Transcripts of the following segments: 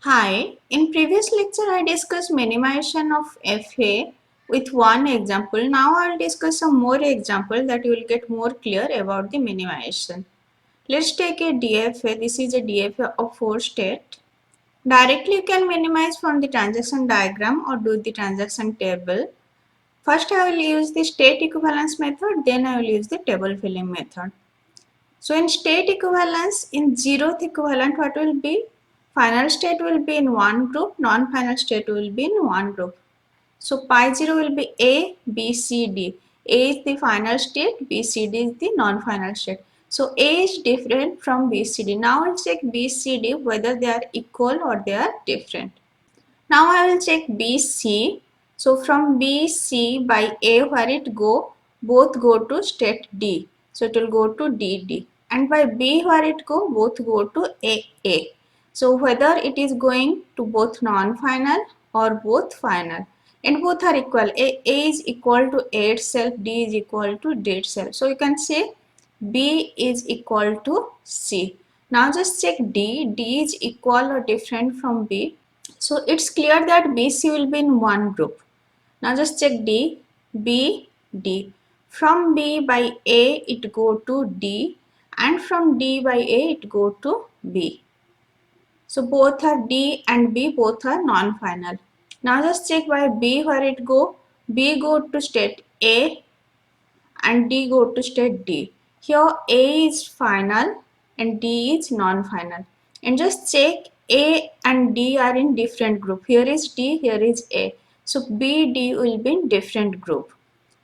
Hi, in previous lecture I discussed minimization of FA with one example. Now I will discuss some more example that you will get more clear about the minimization. Let's take a DFA. This is a DFA of 4 state. Directly you can minimize from the transaction diagram or do the transaction table. First I will use the state equivalence method, then I will use the table filling method. So in state equivalence, in zeroth equivalent, what will be? Final state will be in one group, non-final state will be in one group. So pi 0 will be A, B, C, D. A is the final state, B, C, D is the non-final state. So A is different from B, C, D. Now I'll check B, C, D whether they are equal or they are different. Now I will check BC. So from BC by A where it go, both go to state D. So it will go to DD. And by B where it go, both go to AA. So whether it is going to both non-final or both final. And both are equal. A is equal to A itself, D is equal to D itself. So you can say B is equal to C. Now just check D. D is equal or different from B. So it's clear that BC will be in one group. Now just check D, B, D. From B by A it go to D and from D by A it go to B. So both are D and B, both are non-final. Now just check by B where it go. B go to state A and D go to state D. Here A is final and D is non-final. And just check A and D are in different group. Here is D, here is A. So B, D will be in different group.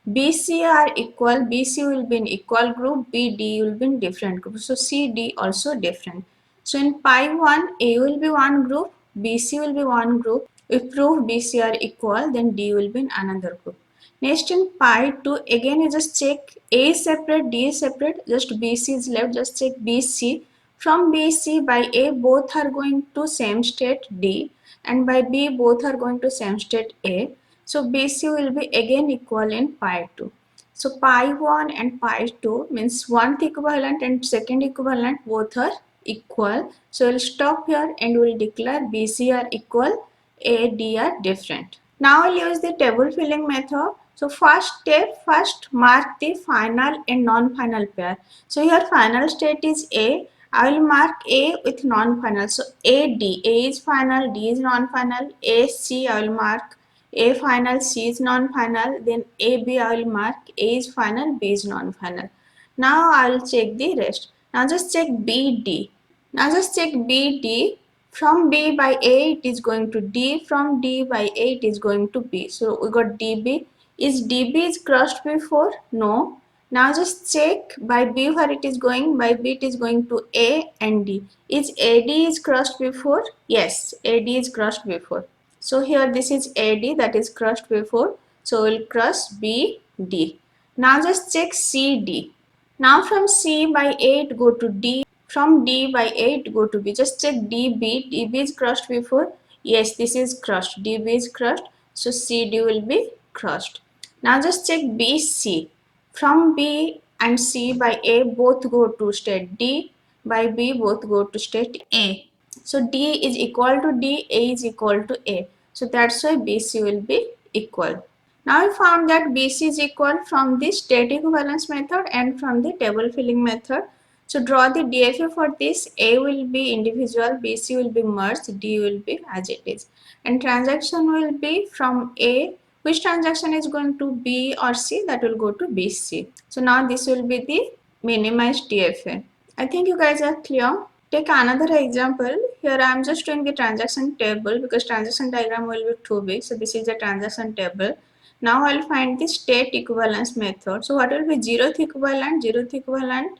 BC are equal, BC will be in equal group, BD will be in different group. So CD also different. So in pi 1, A will be one group, BC will be one group. If proof BC are equal, then D will be in another group. Next in pi 2, again you just check A is separate, D is separate, just BC is left, just check BC. From BC by A both are going to same state D and by B both are going to same state A. So BC will be again equal in pi 2. So pi 1 and pi 2 means one equivalent and second equivalent both are equal. So we'll stop here and we'll declare BC are equal, A, D are different. Now I'll use the table filling method. So first step, first mark the final and non-final pair. So here final state is A. I will mark A with non-final. So AD, A is final, D is non-final. AC I will mark A final, C is non-final. Then AB I will mark A is final, B is non-final. Now I will check the rest. Now just check BD. Now just check BD. From B by A it is going to D. From D by A it is going to B. So we got DB. Is DB is crossed before? No. Now just check by B where it is going. By B it is going to A and D. Is AD is crossed before? Yes, AD is crossed before. So here this is AD that is crossed before. So we'll cross BD. Now just check CD. Now from C by A it go to D. From D by A it go to B. Just check DB. DB is crossed before. Yes, this is crossed. DB is crossed. So CD will be crossed. Now just check BC. From B and C by A both go to state D. By B both go to state A. So D is equal to D, A is equal to A. So that's why BC will be equal. Now we found that BC is equal from the state equivalence method and from the table filling method. So draw the DFA for this. A will be individual, BC will be merged, D will be as it is. And transaction will be from A. Which transaction is going to B or C? That will go to BC. So now this will be the minimized DFA. I think you guys are clear. Take another example. Here I am just doing the transaction table because transaction diagram will be too big. So this is the transaction table. Now I will find the state equivalence method. So what will be zeroth equivalent? Zeroth equivalent.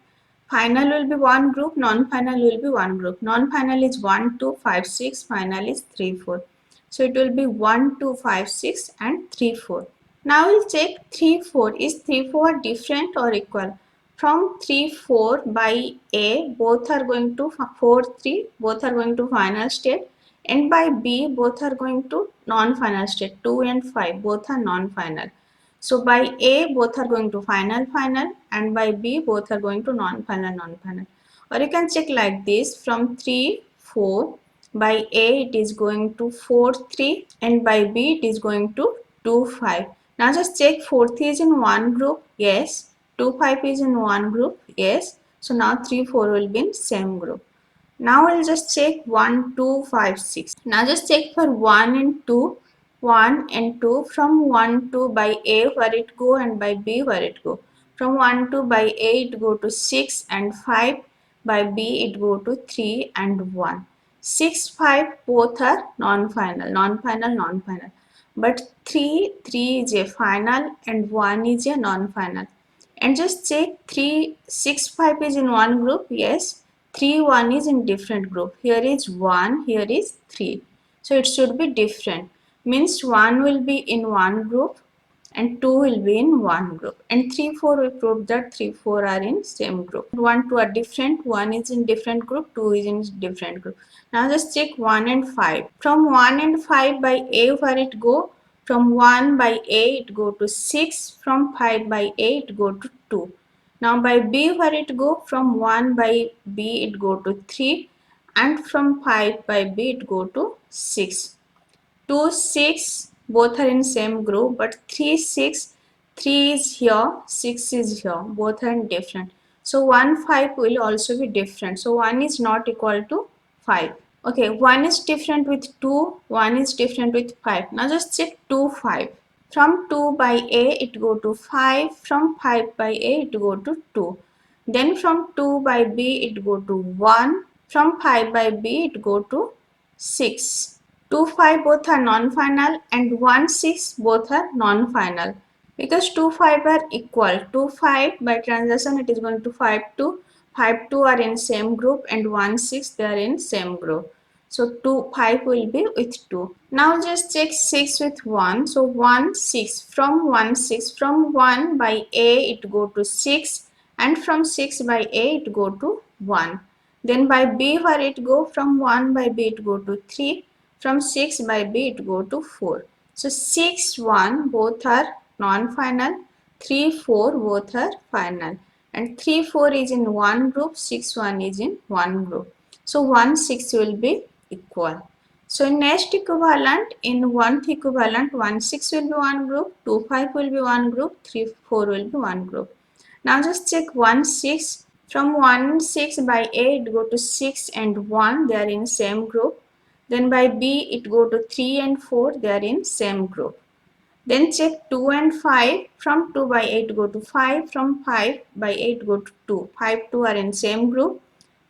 Final will be one group, non-final will be one group. Non-final is 1, 2, 5, 6, final is 3, 4. So it will be 1, 2, 5, 6 and 3, 4. Now we'll check 3, 4. Is 3, 4 different or equal? From 3, 4 by A, both are going to 4, 3, both are going to final state. And by B, both are going to non-final state. 2 and 5, both are non-final. So by A, both are going to final, final, and by B, both are going to non-final, non-final. Or you can check like this from 3, 4. by A it is going to 4, 3, and by B it is going to 2, 5. Now just check 4, 3 is in one group, yes. 2, 5 is in one group, yes. So now 3, 4 will be in same group. Now we'll just check 1, 2, 5, 6. Now just check for 1 and 2. 1 and 2, from 1 to by A where it go and by B where it go. From 1 to by A it go to 6 and 5, by B it go to 3 and 1. 6, 5 both are non-final, non-final, non-final. But 3 is a final and 1 is a non-final. And just check 3, 6, 5 is in one group, yes. 3, 1 is in different group. Here is 1, here is 3. So it should be different. Means 1 will be in one group and 2 will be in one group. And 3, 4 we proved that 3, 4 are in same group. 1, 2 are different. 1 is in different group, 2 is in different group. Now just check 1 and 5. From 1 and 5 by A where it go? From 1 by A it go to 6. From 5 by A it go to 2. Now by B where it go? From 1 by B it go to 3, and from 5 by B it go to 6. 2, 6 both are in same group, but 3, 6, 3 is here, 6 is here, both are different. So 1, 5 will also be different. So 1 is not equal to 5. Okay, 1 is different with 2, 1 is different with 5. Now just check 2, 5. From 2 by A it go to 5, from 5 by A it go to 2. Then from 2 by B it go to 1, from 5 by B it go to 6. 2, 5 both are non-final and 1, 6 both are non-final. Because 2, 5 are equal. 2, 5 by translation it is going to 5, 2. 5, 2 are in same group and 1, 6 they are in same group. So 2, 5 will be with 2. Now just check 6 with 1. So 1, 6. From 1, 6. From 1 by A it go to 6, and from 6 by A it go to 1. Then by B where it go? From 1 by B it go to 3. From 6 by B it go to 4. So 6, 1 both are non-final. 3, 4 both are final. And 3, 4 is in one group. 6, 1 is in one group. So 1, 6 will be equal. So in next equivalent, in 1th equivalent, 1, 6 will be one group, 2, 5 will be one group, 3, 4 will be one group. Now just check 1, 6. From 1, 6 by A it go to 6 and 1, they are in same group. Then by B it go to 3 and 4, they are in same group. Then check 2 and 5. From 2 by 8 go to 5. From 5 by 8 go to 2. 5, 2 are in same group.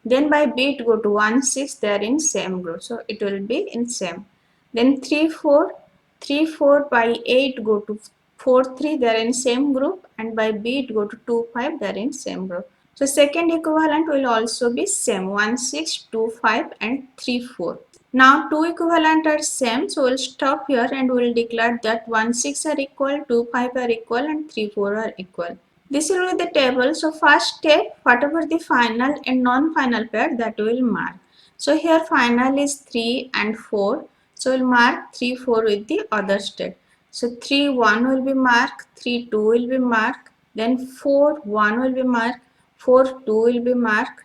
Then by B it go to 1, 6. They are in same group. So it will be in same. Then 3, 4. 3, 4 by 8 go to 4, 3. They are in same group. And by B it go to 2, 5. They are in same group. So second equivalent will also be same. 1, 6, 2, 5 and 3, 4. Now two equivalent are same, so we'll stop here and we'll declare that 1, 6 are equal, 2, 5 are equal and 3, 4 are equal. This will be the table. So first step, whatever the final and non-final pair, that we will mark. So here final is 3 and 4. So we'll mark 3, 4 with the other step. So 3, 1 will be marked, 3, 2 will be marked, then 4, 1 will be marked, 4, 2 will be marked.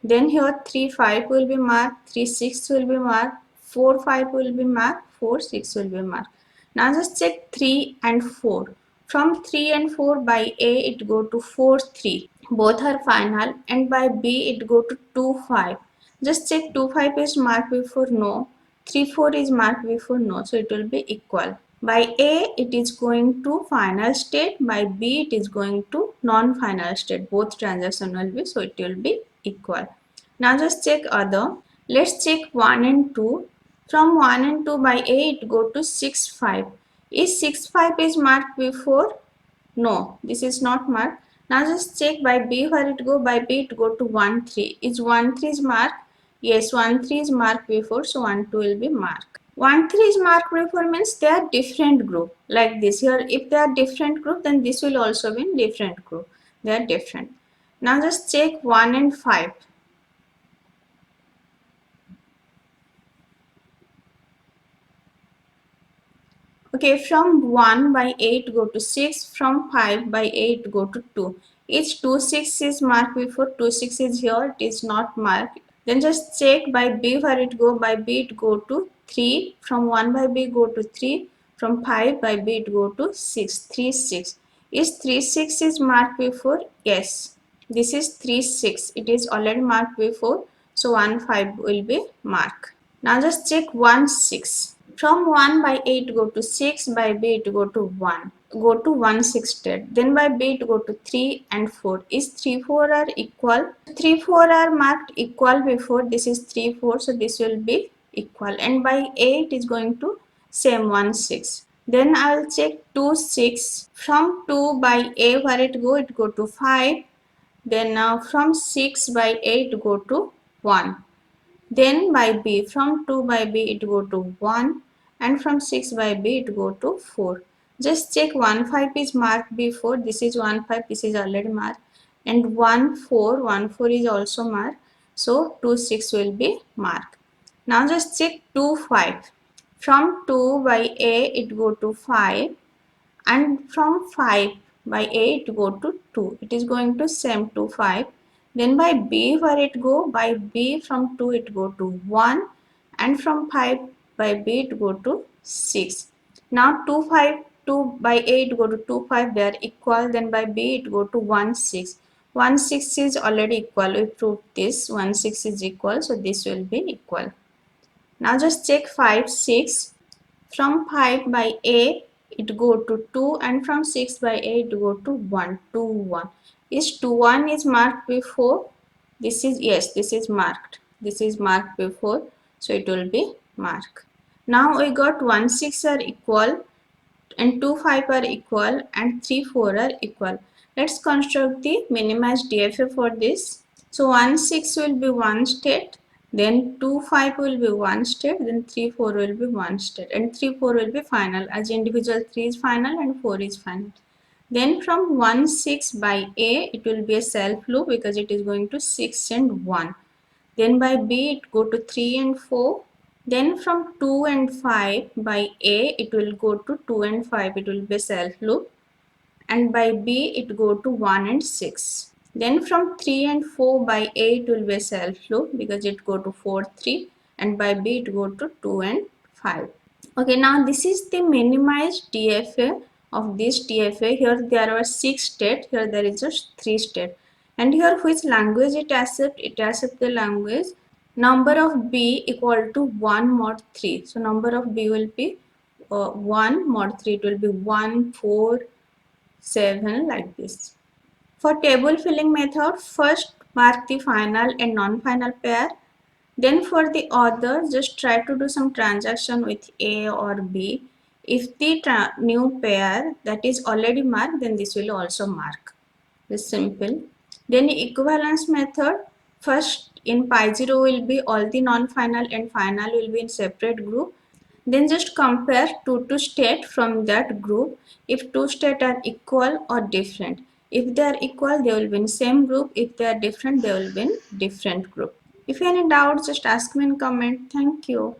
Then here 3, 5 will be marked, 3, 6 will be marked, 4, 5 will be marked, 4, 6 will be marked. Now just check 3 and 4. From 3 and 4 by A it go to 4, 3. Both are final, and by B it go to 2, 5. Just check 2, 5 is marked before no. 3, 4 is marked before no. So it will be equal. By A it is going to final state. By B it is going to non-final state. Both transaction will be, so it will be equal. Now just check other. Let's check 1 and 2. From 1 and 2 by A it go to 6, 5. Is 6, 5 is marked before? No, this is not marked. Now just check by B where it go. By B it go to 1, 3. Is 1, 3 is marked? Yes, 1, 3 is marked before, so 1, 2 will be marked. 1, 3 is marked before means they are different group. Like this here, if they are different group, then this will also be in different group. They are different. Now just check 1 and 5. Okay, from 1 by 8 go to 6, from 5 by 8 go to 2. Each 2, 6 is marked before, 2, 6 is here, it is not marked. Then just check by B where it go. By B it go to 3. From 1 by B go to 3. From 5 by B it go to 6. 3, 6. Is 3, 6 is marked before? Yes. This is 3, 6. It is already marked before. So 1, 5 will be marked. Now just check 1, 6. From 1 by 8 go to 6, by B it go to 1. Go to 1, 6 state. Then by B it go to 3 and 4. Is 3, 4 are equal? 3, 4 are marked equal before. This is 3, 4. So this will be equal. And by A it is going to same 1, 6. Then I will check 2, 6. From 2 by A where it go to 5. Then now from 6 by 8 go to 1. Then by B, from 2 by B it go to 1 and from 6 by B it go to 4. Just check 1 5 is marked before. This is 1 5, this is already marked, and 1 4, 1 4 is also marked. So 2 6 will be marked. Now just check 2 5. From 2 by A it go to 5 and from 5 by 8 go to 2. It is going to same to 5. Then by B where it go? By B from 2 it go to 1 and from 5 by B it go to 6. Now 2 5, 2 by 8 go to 2 5, they are equal. Then by B it go to 1 6. 1 6 is already equal. We proved this. 1 6 is equal, so this will be equal. Now just check 5 6. From 5 by A it go to 2 and from 6 by A it go to 1. 2 1. Is 2 1 is marked before? This is, yes, this is marked. This is marked before, so it will be marked. Now we got 1 6 are equal and 2 5 are equal and 3 4 are equal. Let's construct the minimized DFA for this. So 1 6 will be one state, then 2 5 will be one state, then 3 4 will be one state, and 3 4 will be final, as individual 3 is final and 4 is final. Then from 1 6 by A it will be a self loop because it is going to 6 and 1. Then by B it go to 3 and 4. Then from 2 and 5 by A it will go to 2 and 5, it will be self loop, and by B it go to 1 and 6. Then from 3 and 4 by A it will be self loop because it go to 4 3, and by B it go to 2 and 5. Okay, now this is the minimized DFA of this DFA. Here there are 6 states, here there is just 3 states. And here which language it accept? It accept the language number of B equal to 1 mod 3. So number of B will be 1 mod 3. It will be 1 4 7 like this. For table filling method, first mark the final and non-final pair. Then for the other, just try to do some transaction with A or B. If the new pair that is already marked, then this will also mark. It's simple. Then equivalence method, first in Pi0 will be all the non-final and final will be in separate group. Then just compare two state from that group. If two states are equal or different. If they are equal, they will be in same group. If they are different, they will be in different group. If you have any doubts, just ask me in comment. Thank you.